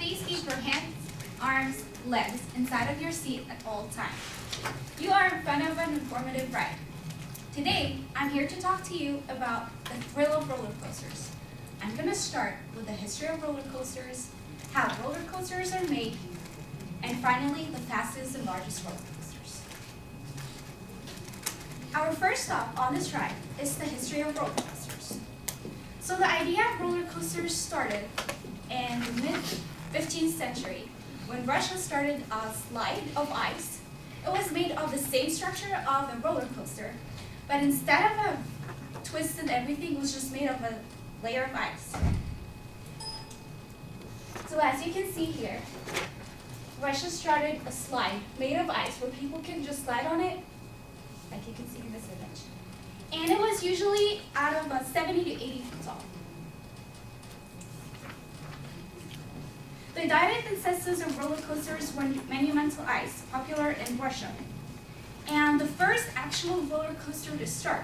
Please keep your hands, arms, legs inside of your seat at all times. You are in front of an informative ride. Today, I'm here to talk to you about the thrill of roller coasters. I'm going to start with the history of roller coasters, how roller coasters are made, and finally, the fastest and largest roller coasters. Our first stop on this ride is the history of roller coasters. So the idea of roller coasters started in the mid-15th century when Russia started a slide of ice. It was made of the same structure of a roller coaster, but instead of a twist and everything, it was just made of a layer of ice. So as you can see here, Russia started a slide made of ice where people can just slide on it, like you can see in this image. And it was usually out of about 70 to 80 feet tall. The direct ancestors of roller coasters were monumental ice, popular in Russia. And the first actual roller coaster to start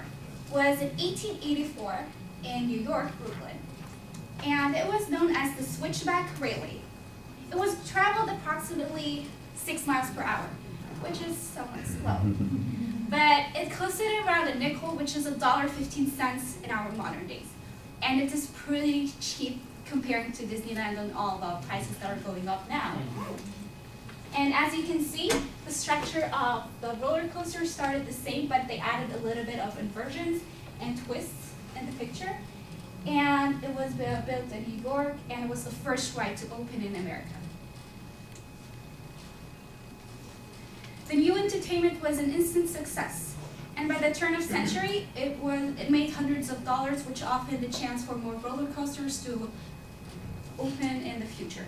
was in 1884 in New York, Brooklyn. And it was known as the Switchback Railway. It was traveled approximately 6 miles per hour, which is somewhat slow. But it costed around a nickel, which is $1.15 in our modern days. And it is pretty cheap comparing to Disneyland and all the prices that are going up now. And as you can see, the structure of the roller coaster started the same, but they added a little bit of inversions and twists in the picture. And it was built in New York, and it was the first ride to open in America. The new entertainment was an instant success, and by the turn of century, it made hundreds of dollars, which offered the chance for more roller coasters to open in the future.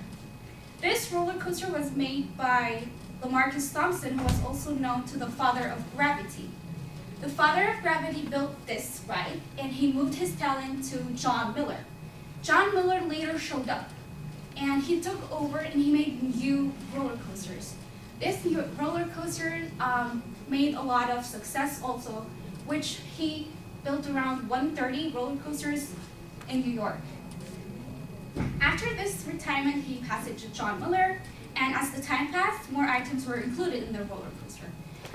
This roller coaster was made by Lamarcus Thompson, who was also known to the father of gravity. The father of gravity built this ride, and he moved his talent to John Miller. John Miller later showed up, and he took over and he made new roller coasters. This new roller coaster made a lot of success also, which he built around 130 roller coasters in New York. After this retirement, he passed it to John Miller, and as the time passed, more items were included in the roller coaster.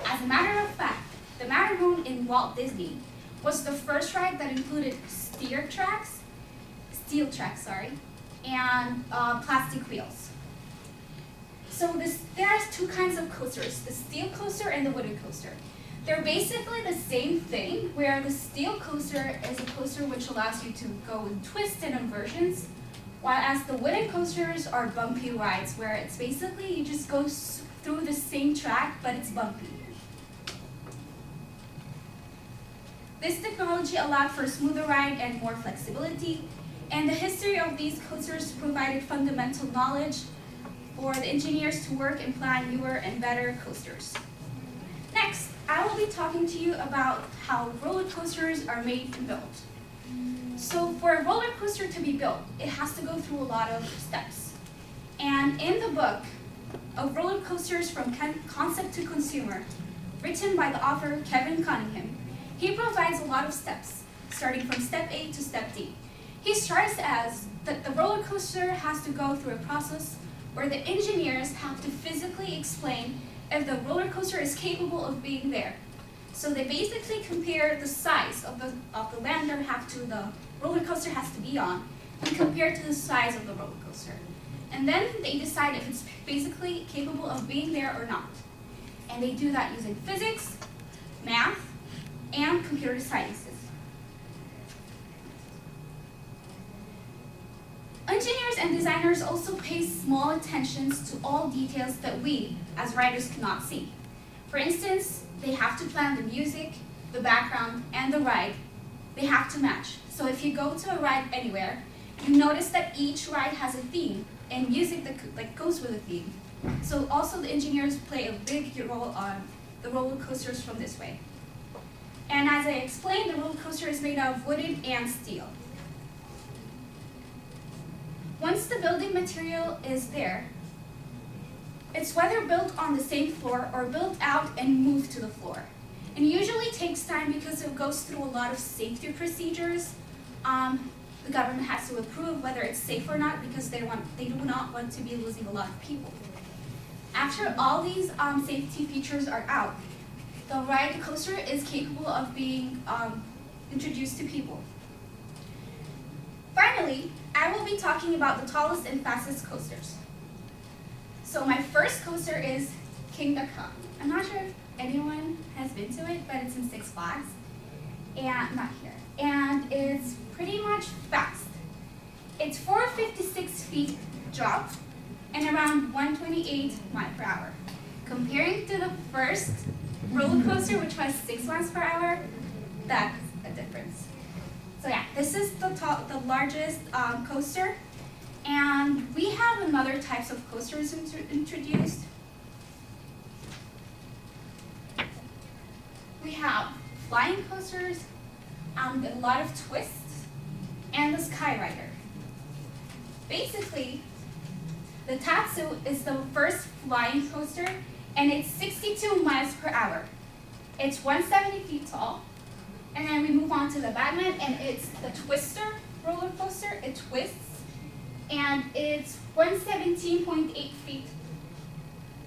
As a matter of fact, the Matterhorn in Walt Disney was the first ride that included steel tracks, and plastic wheels. So there are two kinds of coasters, the steel coaster and the wooden coaster. They're basically the same thing, where the steel coaster is a coaster which allows you to go in twists and inversions, while as the wooden coasters are bumpy rides, where it's basically you just go through the same track, but it's bumpy. This technology allowed for a smoother ride and more flexibility, and the history of these coasters provided fundamental knowledge for the engineers to work and plan newer and better coasters. Next, I will be talking to you about how roller coasters are made and built. So for a roller coaster to be built, it has to go through a lot of steps. And in the book of Roller Coasters from Concept to Consumer, written by the author Kevin Cunningham, he provides a lot of steps, starting from step A to step D. He starts as that the roller coaster has to go through a process where the engineers have to physically explain if the roller coaster is capable of being there. So they basically compare the size of the land the roller coaster has to be on, and compare to the size of the roller coaster. And then they decide if it's basically capable of being there or not. And they do that using physics, math, and computer sciences. Engineers and designers also pay small attentions to all details that we, as riders, cannot see. For instance, they have to plan the music, the background, and the ride. They have to match. So if you go to a ride anywhere, you notice that each ride has a theme and music that goes with the theme. So also the engineers play a big role on the roller coasters from this way. And as I explained, the roller coaster is made of wooden and steel. Once the building material is there, it's whether built on the same floor or built out and moved to the floor. It usually takes time because it goes through a lot of safety procedures. the government has to approve whether it's safe or not because they do not want to be losing a lot of people. After all these safety features are out, the ride coaster is capable of being introduced to people. Finally, I will be talking about the tallest and fastest coasters. So my first coaster is King Dakar. I'm not sure if anyone has been to it, but it's in Six Flags, and not here. And it's pretty much fast. It's 456 feet drop and around 128 miles per hour. Comparing to the first roller coaster, which was 6 miles per hour, that's a difference. So yeah, this is the largest coaster, and we have another types of coasters introduced. We have flying coasters, a lot of twists, and the Skyrider. Basically, the Tatsu is the first flying coaster, and it's 62 miles per hour. It's 170 feet tall. And then we move on to the Batman, and it's the Twister roller coaster. It twists, and it's 117.8 feet.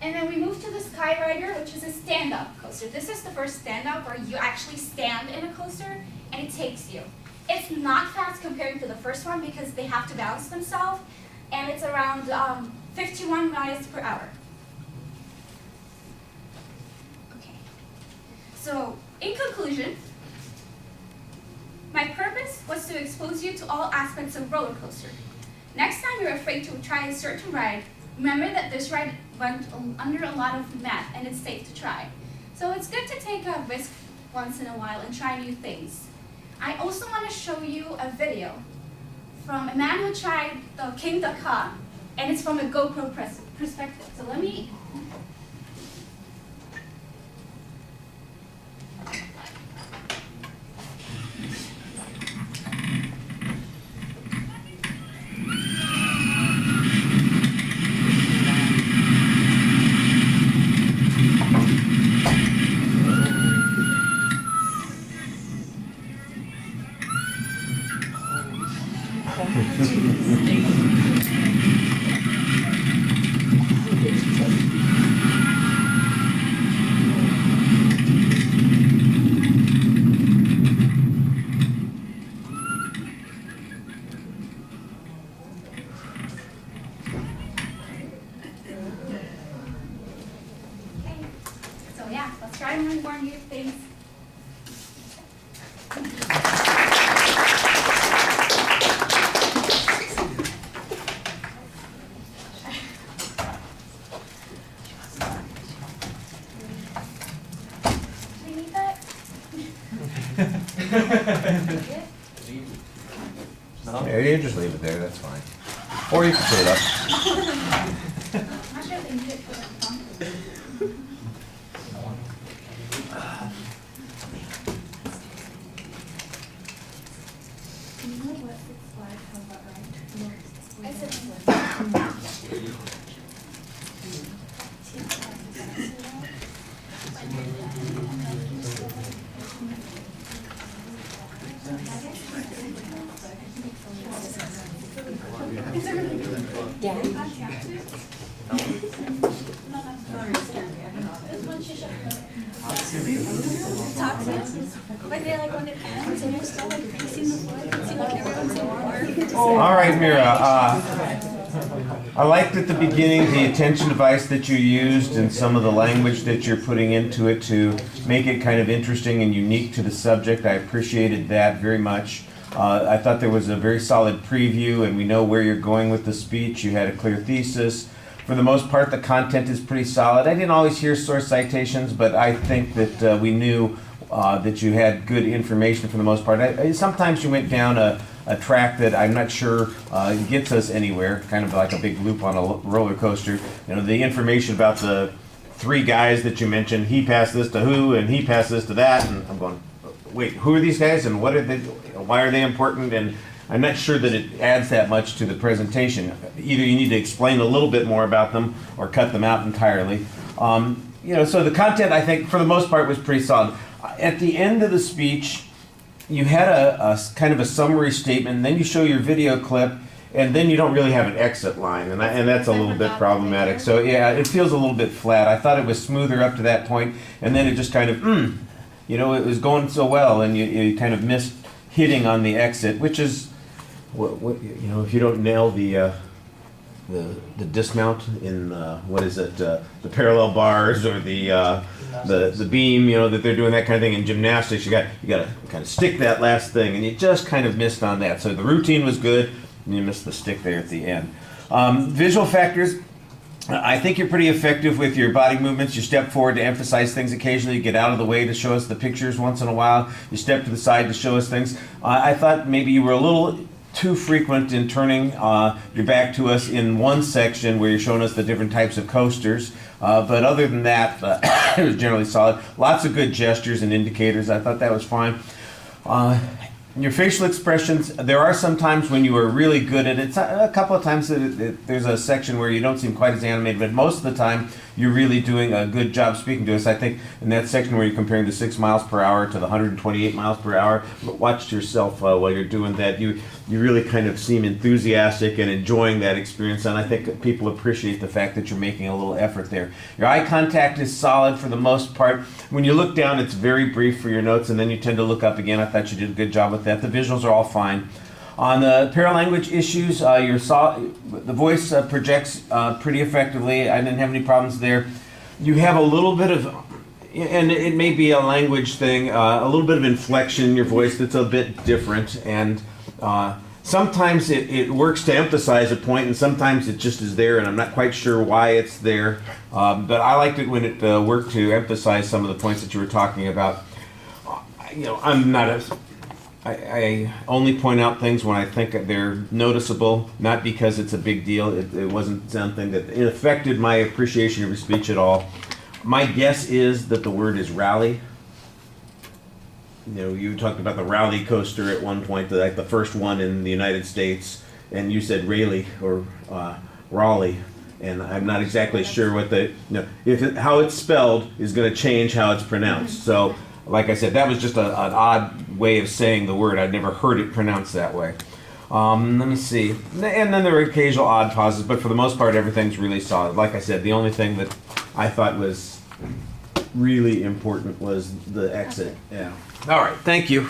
And then we move to the Skyrider, which is a stand-up coaster. This is the first stand-up where you actually stand in a coaster, and it takes you. It's not fast compared to the first one because they have to balance themselves, and it's around 51 miles per hour. Okay. So, in conclusion, my purpose was to expose you to all aspects of roller coaster. Next time you're afraid to try a certain ride, remember that this ride went under a lot of math and it's safe to try. So it's good to take a risk once in a while and try new things. I also want to show you a video from a man who tried the King Dakar, and it's from a GoPro perspective. So let me... Yeah, let's try and learn more new things. Do you need that? No, you just leave it there, that's fine. Or you can put it up. I'm not sure if they need it for the phone. You know what Six Flags have about right? I said All right, Mira. I liked at the beginning the attention device that you used and some of the language that you're putting into it to make it kind of interesting and unique to the subject. I appreciated that very much. I thought there was a very solid preview, and we know where you're going with the speech. You had a clear thesis. For the most part, the content is pretty solid. I didn't always hear source citations, but I think that we knew that you had good information for the most part. Sometimes you went down a track that I'm not sure gets us anywhere, kind of like a big loop on a roller coaster. You know, the information about the three guys that you mentioned, he passed this to who, and he passed this to that, and I'm going, wait, who are these guys, and what are they? Why are they important? And I'm not sure that it adds that much to the presentation. Either you need to explain a little bit more about them or cut them out entirely. You know, so the content, I think, for the most part, was pretty solid. At the end of the speech, you had kind of a summary statement, and then you show your video clip, and then you don't really have an exit line, and that's a little bit problematic. So yeah, it feels a little bit flat. I thought it was smoother up to that point, and then it just kind of, you know, it was going so well, and you kind of missed hitting on the exit, which is, you know, if you don't nail the dismount in what is it, the parallel bars or the beam, you know, that they're doing that kind of thing in gymnastics, you got to kind of stick that last thing, and you just kind of missed on that. So the routine was good, and you missed the stick there at the end. Visual factors. I think you're pretty effective with your body movements. You step forward to emphasize things occasionally. You get out of the way to show us the pictures once in a while. You step to the side to show us things. I thought maybe you were a little too frequent in turning your back to us in one section where you're showing us the different types of coasters. But other than that, it was generally solid. Lots of good gestures and indicators. I thought that was fine. Your facial expressions, there are some times when you are really good at it. A couple of times there's a section where you don't seem quite as animated, but most of the time you're really doing a good job speaking to us. I think in that section where you're comparing the 6 miles per hour to the 128 miles per hour, watch yourself while you're doing that. You really kind of seem enthusiastic and enjoying that experience, and I think people appreciate the fact that you're making a little effort there. Your eye contact is solid for the most part. When you look down, it's very brief for your notes, and then you tend to look up again. I thought you did a good job with that. The visuals are all fine. On the paralanguage issues, the voice projects pretty effectively. I didn't have any problems there. You have a little bit of, and it may be a language thing, a little bit of inflection in your voice that's a bit different, and sometimes it works to emphasize a point, and sometimes it just is there, and I'm not quite sure why it's there. But I liked it when it worked to emphasize some of the points that you were talking about. You know, I only point out things when I think they're noticeable, not because it's a big deal. It wasn't something that it affected my appreciation of your speech at all. My guess is that the word is rally. You know, you talked about the rally coaster at one point, like the first one in the United States, and you said Raleigh or Raleigh, and I'm not exactly sure what how it's spelled is going to change how it's pronounced. So, like I said, that was just an odd way of saying the word. I'd never heard it pronounced that way. Let me see. And then there were occasional odd pauses, but for the most part, everything's really solid. Like I said, the only thing that I thought was really important was the exit. Yeah. All right. Thank you.